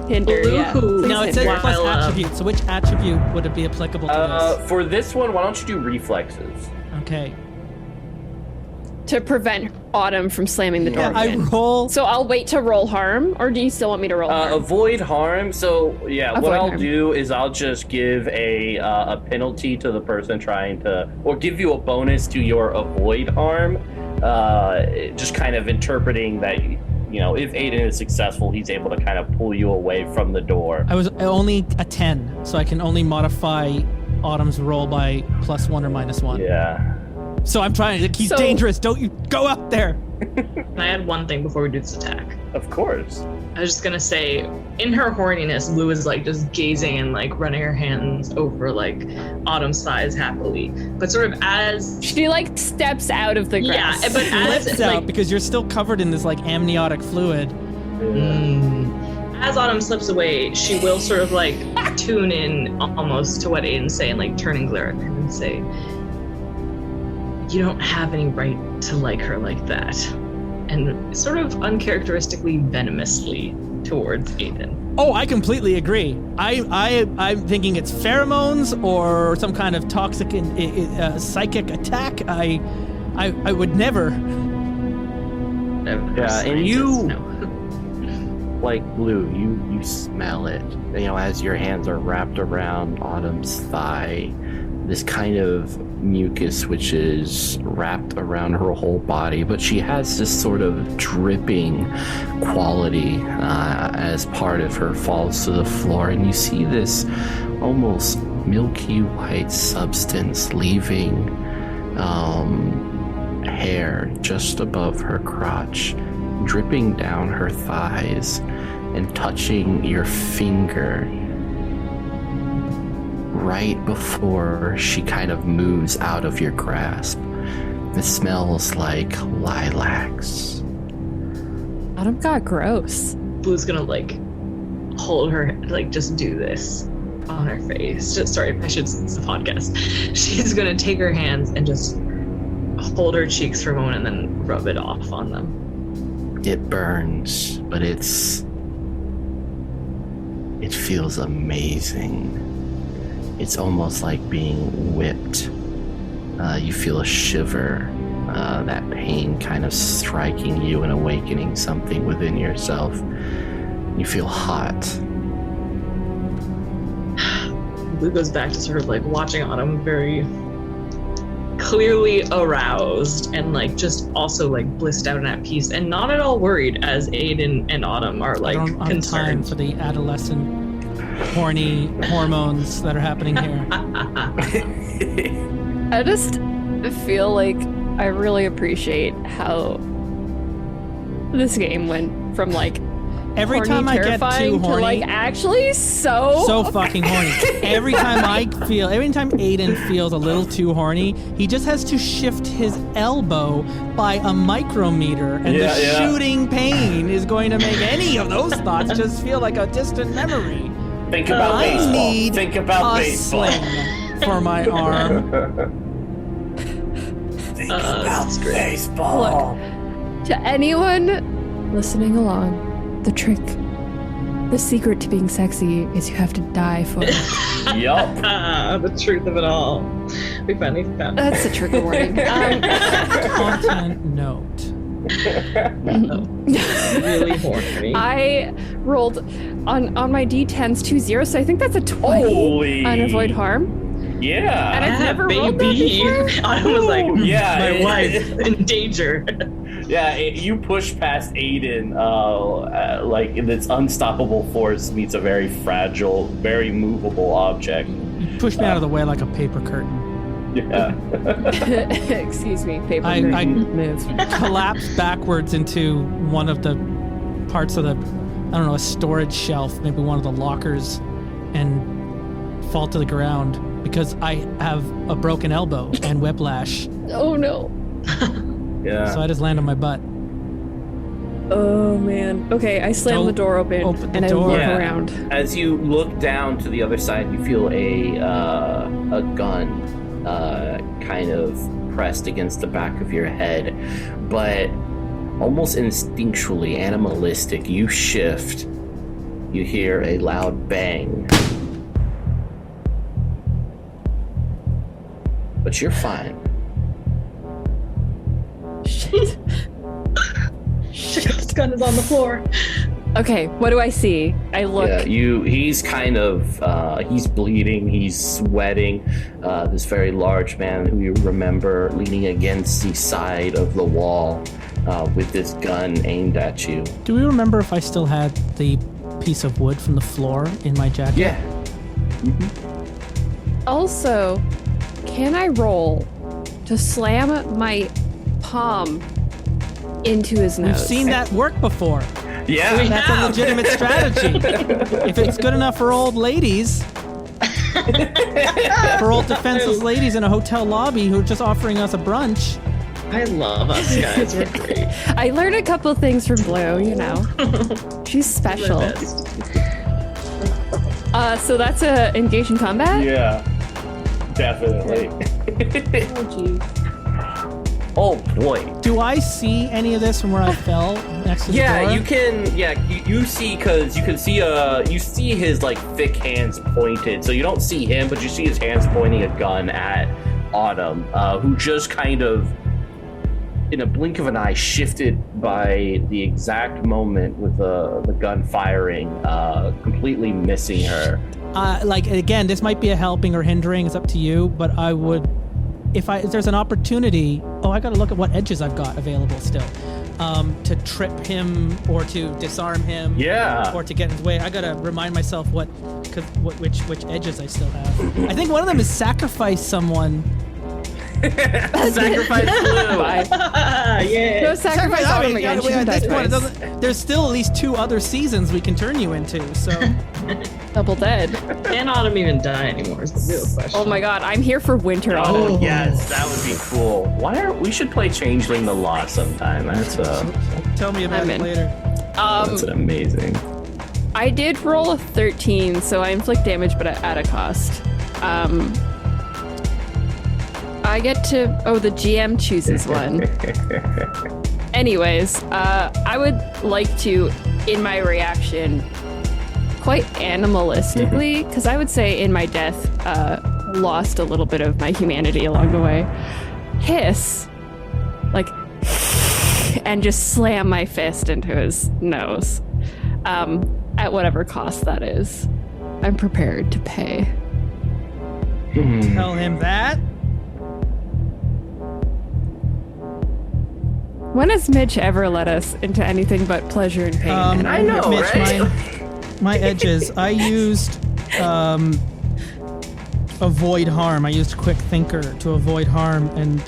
hinder, yeah. Ooh. Now it says While, plus attribute, so which attribute would it be applicable to this? For this one, why don't you do reflexes? Okay. To prevent Autumn from slamming the door Yeah, I again. roll. So I'll wait to roll harm, or do you still want me to roll harm? Avoid harm. So what Avoid I'll harm. do is I'll just give a penalty to the person trying to, or give you a bonus to your avoid harm. Just kind of interpreting that, if Aiden is successful, he's able to kind of pull you away from the door. I was only a 10, so I can only modify Autumn's roll by +1 or -1. Yeah. So I'm trying. He's dangerous. Don't you go out there. Can I add one thing before we do this attack? Of course. I was just gonna say, in her horniness, Lou is just gazing and running her hands over Autumn's thighs happily. But sort of as She steps out of the grass. yeah, but as Flips out because you're still covered in this amniotic fluid. As Autumn slips away, she will sort of tune in almost to what Aiden's saying, turn and glare at him and say, "You don't have any right to like her like that," and sort of uncharacteristically venomously towards Aiden. Oh, I completely agree. I'm thinking it's pheromones or some kind of toxic psychic attack. I would never. And you, like Blue, you smell it. You know, as your hands are wrapped around Autumn's thigh, this kind of mucus which is wrapped around her whole body, but she has this sort of dripping quality as part of her falls to the floor, and you see this almost milky white substance leaving hair just above her crotch, dripping down her thighs and touching your finger right before she kind of moves out of your grasp. It smells like lilacs. Autumn got gross. Blue's gonna like hold her, like just do this on her face. Sorry, I should it's the podcast. She's gonna take her hands and just hold her cheeks for a moment and then rub it off on them. It burns, but it feels amazing. It's almost like being whipped. You feel a shiver, that pain kind of striking you and awakening something within yourself. You feel hot. Blue goes back to sort of like watching Autumn very clearly aroused and like just also like blissed out and at peace and not at all worried as Aiden and Autumn are like I don't have time concerned. for the adolescent horny hormones that are happening here. I just feel like I really appreciate how this game went from like Every horny, time I get terrifying too horny, to like actually so fucking horny. Every time Aiden feels a little too horny, he just has to shift his elbow by a micrometer, and the shooting pain is going to make any of those thoughts just feel like a distant memory. Think about baseball. Need Think about a baseball. sling for my arm. Think about baseball. to anyone listening along, the trick, the secret to being sexy is you have to die for it. Yup. The truth of it all. We finally found it. That's a trigger warning. Content note. Really horny. I rolled on my D10s 2-0, so I think that's a 20 Holy. on avoid harm. Yeah. And I've never rolled that baby. before. I was like, Yeah, my it- wife in danger. Yeah, you push past Aiden, like this unstoppable force meets a very fragile, very movable object. You push me out of the way like a paper curtain. Yeah. Excuse me, paper I move. collapse backwards into one of the parts of the, a storage shelf, maybe one of the lockers, and fall to the ground because I have a broken elbow and whiplash. Oh no. Yeah. So I just land on my butt. Oh man. Okay, I slam Don't the door open open the and door. I look Yeah. around. As you look down to the other side, you feel a gun kind of pressed against the back of your head, but almost instinctually, animalistic, you shift. You hear a loud bang. But you're fine. Shit. Chicka's gun is on the floor. Okay, what do I see? I look. Yeah, he's kind of, he's bleeding, he's sweating. This very large man who you remember leaning against the side of the wall with this gun aimed at you. Do we remember if I still had the piece of wood from the floor in my jacket? Yeah. Also, can I roll to slam my palm into his nose? We've seen that work before. Yeah. That's a legitimate strategy. If it's good enough for old ladies, for old defenseless ladies in a hotel lobby who are just offering us a brunch. I love us guys. We're great. I learned a couple things from Blue, you know. She's special. We're best. So that's a engage in combat? Yeah. Definitely. Oh, geez. Oh boy. Do I see any of this from where I fell next to the door? Yeah, you can. Yeah, you see, because you can see you see his like thick hands pointed. So you don't see him, but you see his hands pointing a gun at Autumn, who just kind of in a blink of an eye, shifted by the exact moment with the gun firing, completely missing her. Again, this might be a helping or hindering. It's up to you. But I would, if there's an opportunity. Oh, I got to look at what edges I've got available still. To trip him or to disarm him. Yeah. Or to get in his way. I got to remind myself which edges I still have. I think one of them is sacrifice someone. Sacrifice Blue. Yeah. No sacrifice Autumn again. She At this died point, twice. there's still at least 2 other seasons we can turn you into. So Double dead. Can Autumn even die anymore is the real question. Oh my god, I'm here for winter Autumn. Oh yes, that would be cool. We should play Changeling the Law sometime. That's tell me about I'm it in. later. that's amazing. I did roll a 13, so I inflict damage, but at a cost. I get to... Oh, the GM chooses one. Anyways, I would like to, in my reaction, quite animalistically, because I would say in my death, lost a little bit of my humanity along the way, hiss, and just slam my fist into his nose, at whatever cost that is. I'm prepared to pay. Tell him that. When has Mitch ever led us into anything but pleasure and pain? I know, Mitch, right? my edges. I used avoid harm. I used quick thinker to avoid harm, and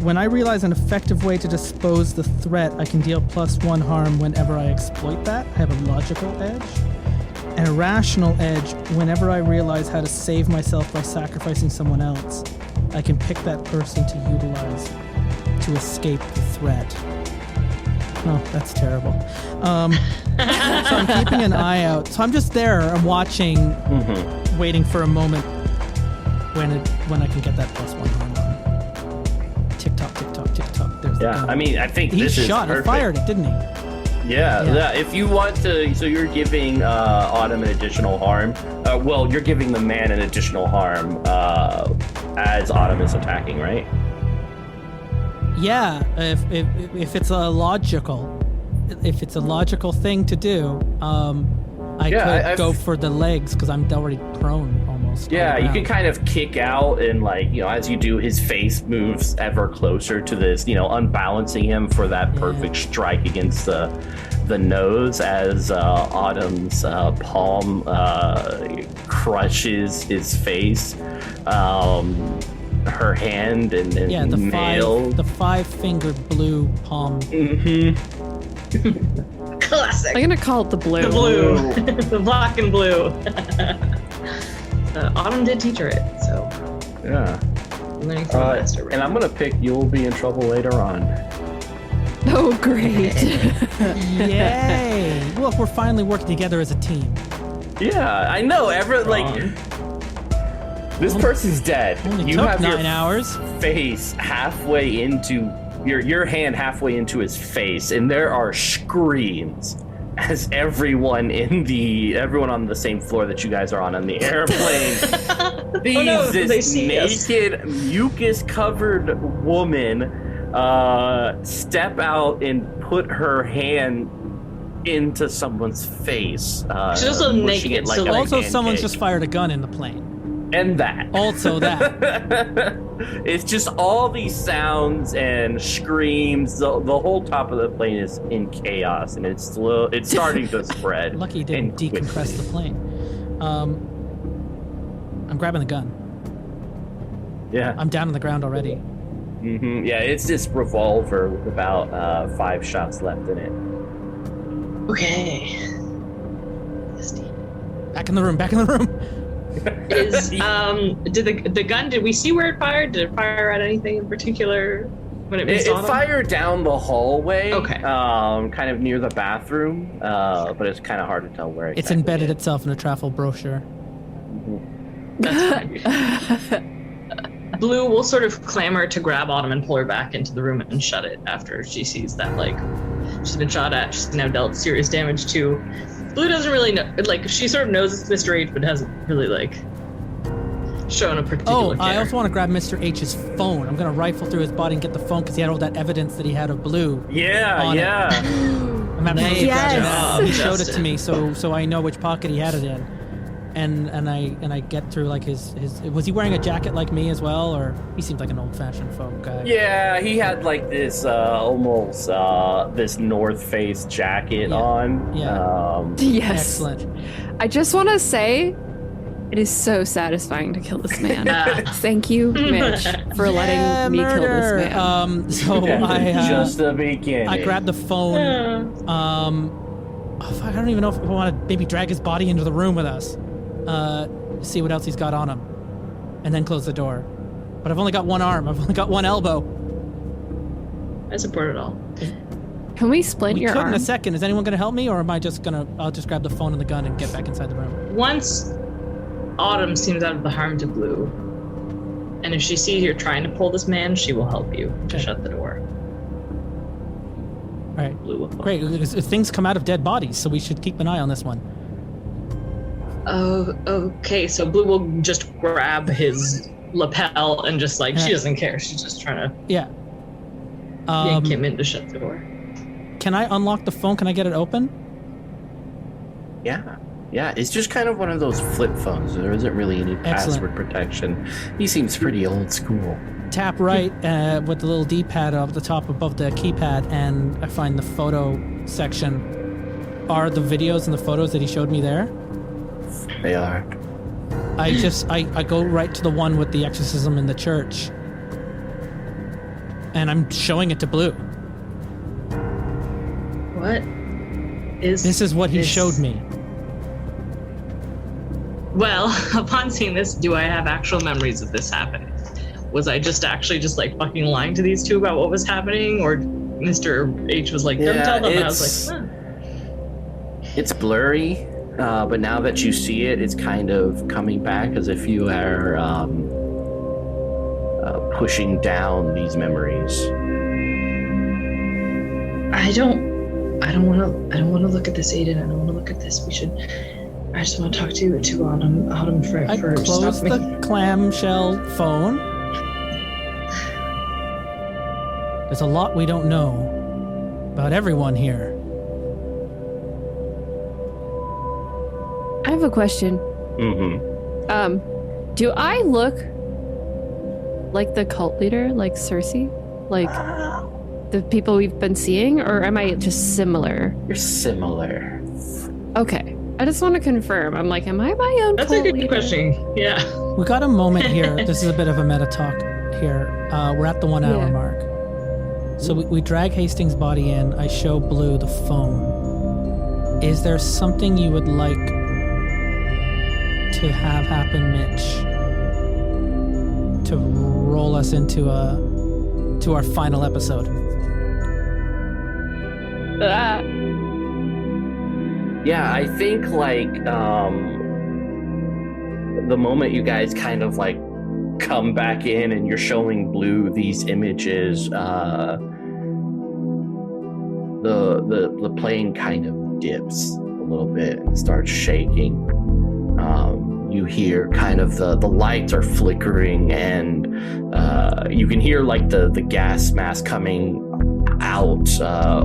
when I realize an effective way to dispose the threat, I can deal +1 harm whenever I exploit that. I have a logical edge. And a rational edge, whenever I realize how to save myself by sacrificing someone else, I can pick that person to utilize to escape the threat. Oh, that's terrible. So I'm keeping an eye out. So I'm just there. I'm watching, waiting for a moment when I can get that +1 harm on. Tick tock, tick tock, tick tock. There's the gun. I mean, I think He this is shot. He perfect. fired it, didn't he? Yeah. If you want to, so you're giving Autumn an additional harm. You're giving the man an additional harm as Autumn is attacking, right? Yeah. If it's a logical thing to do, I could go for the legs because I'm already prone almost. Yeah, you can kind of kick out and as you do, his face moves ever closer to this, unbalancing him for that perfect strike against the nose as Autumn's palm crushes his face. Her hand and the nail. the 5-fingered blue palm. Classic. I'm gonna call it the blue. The blue. The black and blue. Autumn did teach her it, so Yeah. learning from the master. And I'm gonna pick "You'll Be in Trouble Later On." Oh, great. Yay! Look, we're finally working together as a team. Yeah, I know. This person's dead. Only You took have 9 your hours. face halfway into your hand halfway into his face, and there are screams as everyone on the same floor that you guys are on the airplane sees they this see us. naked, mucus-covered woman step out and put her hand into someone's face. She's also pushing naked, it like so a Also, pancake. someone's just fired a gun in the plane. And that. Also that. It's just all these sounds and screams. The whole top of the plane is in chaos, and it's starting to spread. Lucky you didn't and quickly. decompress the plane. I'm grabbing the gun. Yeah. I'm down on the ground already. Yeah, it's this revolver with about 5 shots left in it. Okay. Back in the room. Is did the gun? Did we see where it fired? Did it fire at anything in particular when it missed It Autumn? fired down the hallway. Okay. Kind of near the bathroom. But it's kind of hard to tell where. It's exactly embedded it is. itself in a travel brochure. That's fine. Blue will sort of clamor to grab Autumn and pull her back into the room and shut it after she sees that she's been shot at. She's now dealt serious damage to. Blue doesn't really know. She sort of knows it's Mr. H, but hasn't really shown a particular care. I also want to grab Mr. H's phone. I'm going to rifle through his body and get the phone because he had all that evidence that he had of Blue. Yeah. I'm having Nice. to grab it now. He Justin. showed it to me, so I know which pocket he had it in. And I get through like his. Was he wearing a jacket like me as well, or he seemed like an old-fashioned folk guy? Yeah, he had like this almost this North Face jacket on. Yeah. Yes. Excellent. I just want to say, it is so satisfying to kill this man. Thank you, Mitch, for letting me kill this man. So I just the beginning. I grabbed the phone. I don't even know if we want to maybe drag his body into the room with us. See what else he's got on him, and then close the door. But I've only got one arm. I've only got one elbow. I support it all. Can we splint your could arm? in a second. Is anyone gonna help me, or am I just gonna? I'll just grab the phone and the gun and get back inside the room. Once Autumn seems out of the harm to Blue, and if she sees you're trying to pull this man, she will help you to shut the door. All right. Blue will help. Great. Things come out of dead bodies, so we should keep an eye on this one. Oh, okay. So Blue will just grab his lapel and just like, she doesn't care. She's just trying to yank him in to shut the door. Can I unlock the phone? Can I get it open? Yeah. It's just kind of one of those flip phones. There isn't really any password protection. He seems pretty old school. Tap right with the little D-pad up the top above the keypad, and I find the photo section. Are the videos and the photos that he showed me there? They are. I go right to the one with the exorcism in the church, and I'm showing it to Blue. What is This is what he showed me. Well, upon seeing this, do I have actual memories of this happening? Was I just like fucking lying to these two about what was happening, or Mr. H was like, don't tell them, and I was like, It's blurry, but now that you see it, it's kind of coming back as if you are pushing down these memories. I don't want to look at this, Aiden. I don't want to look at this. I just want to talk to Autumn for I close stopping. the clamshell phone. There's a lot we don't know about everyone here. I have a question. Mm-hmm. Do I look like the cult leader, like Cersei? Like the people we've been seeing, or am I just similar? You're similar. Okay. I just want to confirm. I'm like, am I my own That's cult a good leader? question. Yeah. We got a moment here. This is a bit of a meta talk here. We're at the 1 hour Yeah. mark. So we drag Hastings' body in. I show Blue the phone. Is there something you would like to have happen, Mitch, to roll us into our final episode? Yeah, I think like the moment you guys kind of like come back in and you're showing Blue these images, the plane kind of dips a little bit and starts shaking. You hear kind of the lights are flickering, and you can hear like the gas mask coming out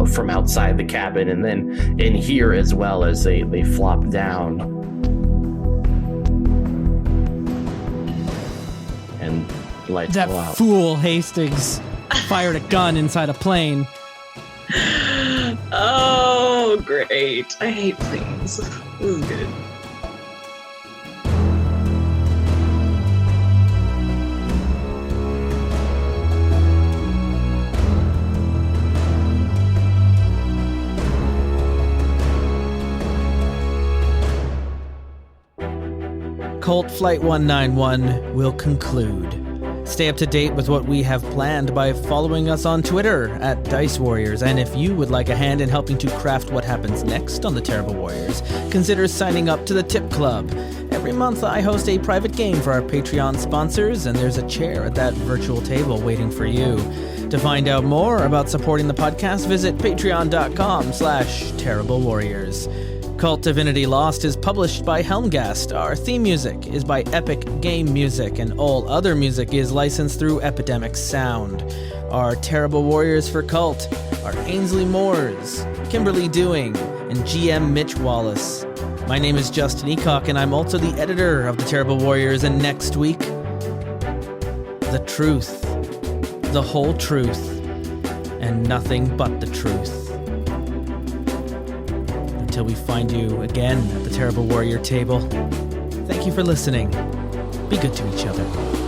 from outside the cabin, and then in here as well as they flop down. And lights go That out. fool Hastings fired a gun inside a plane. Oh, great. I hate planes. This is good. Kult Flight 191 will conclude. Stay up to date with what we have planned by following us on Twitter at Dice Warriors, and if you would like a hand in helping to craft what happens next on the Terrible Warriors, consider signing up to the Tip Club. Every month I host a private game for our Patreon sponsors, and there's a chair at that virtual table waiting for you. To find out more about supporting the podcast, visit patreon.com/terriblewarriors. Kult Divinity Lost is published by Helmgast. Our theme music is by Epic Game Music, and all other music is licensed through Epidemic Sound. Our terrible warriors for Kult are Ainslie Moores, Kimberly Doing, and GM Mitch Wallace. My name is Justin Ecock, and I'm also the editor of The Terrible Warriors, and next week, the truth, the whole truth, and nothing but the truth. Until we find you again at the Terrible Warrior table, thank you for listening. Be good to each other.